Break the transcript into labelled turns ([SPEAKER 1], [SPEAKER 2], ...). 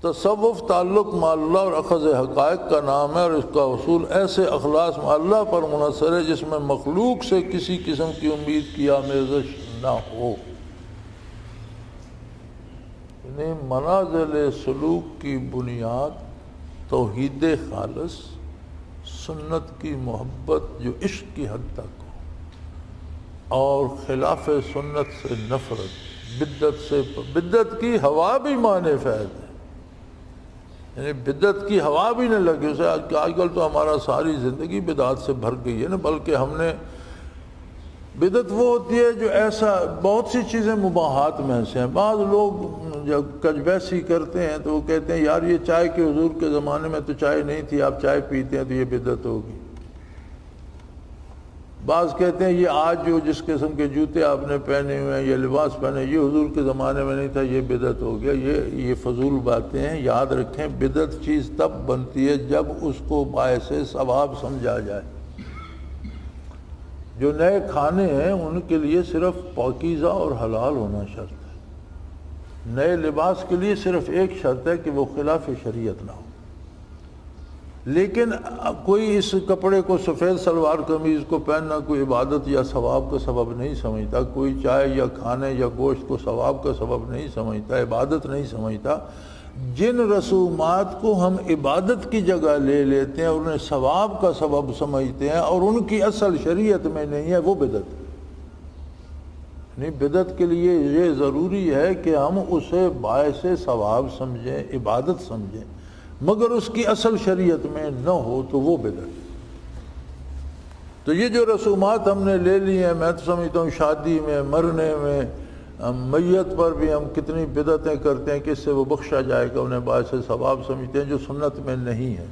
[SPEAKER 1] تصوف تعلق مع اللہ اور اخذ حقائق کا نام ہے، اور اس کا اصول ایسے اخلاص مع اللہ پر منحصر ہے جس میں مخلوق سے کسی قسم کی امید کی آمیزش نہ ہو۔ یعنی منازل سلوک کی بنیاد توحید خالص، سنت کی محبت جو عشق کی حد تک ہو، اور خلاف سنت سے نفرت، بدعت کی ہوا بھی معنی فیض ہے، یعنی بدعت کی ہوا بھی نہ لگے اسے۔ آج کل تو ہمارا ساری زندگی بدعت سے بھر گئی ہے نا، بلکہ ہم نے بدعت وہ ہوتی ہے جو ایسا بہت سی چیزیں مباحات میں سے ہیں۔ بعض لوگ جب کجبیسی کرتے ہیں تو وہ کہتے ہیں یار یہ چائے کے حضور کے زمانے میں تو چائے نہیں تھی، آپ چائے پیتے ہیں تو یہ بدعت ہوگی۔ بعض کہتے ہیں یہ آج جو جس قسم کے جوتے آپ نے پہنے ہوئے ہیں یا لباس پہنے یہ حضور کے زمانے میں نہیں تھا، یہ بدعت ہو گیا۔ یہ فضول باتیں ہیں۔ یاد رکھیں بدعت چیز تب بنتی ہے جب اس کو باعث ثواب سمجھا جائے۔ جو نئے کھانے ہیں ان کے لیے صرف پاکیزہ اور حلال ہونا شرط ہے، نئے لباس کے لیے صرف ایک شرط ہے کہ وہ خلاف شریعت نہ ہو۔ لیکن کوئی اس کپڑے کو سفید شلوار قمیض کو پہننا کوئی عبادت یا ثواب کا سبب نہیں سمجھتا، کوئی چائے یا کھانے یا گوشت کو ثواب کا سبب نہیں سمجھتا، عبادت نہیں سمجھتا۔ جن رسومات کو ہم عبادت کی جگہ لے لیتے ہیں اور انہیں ثواب کا سبب سمجھتے ہیں اور ان کی اصل شریعت میں نہیں ہے، وہ بدعت ہے۔ نہیں، بدعت کے لیے یہ ضروری ہے کہ ہم اسے باعث ثواب سمجھیں، عبادت سمجھیں، مگر اس کی اصل شریعت میں نہ ہو تو وہ بدعت ہے۔ تو یہ جو رسومات ہم نے لے لی ہیں، میں تو سمجھتا ہوں شادی میں، مرنے میں، میت پر بھی ہم کتنی بدعتیں کرتے ہیں کہ اس سے وہ بخشا جائے گا، انہیں باعث ثواب سمجھتے ہیں جو سنت میں نہیں ہے۔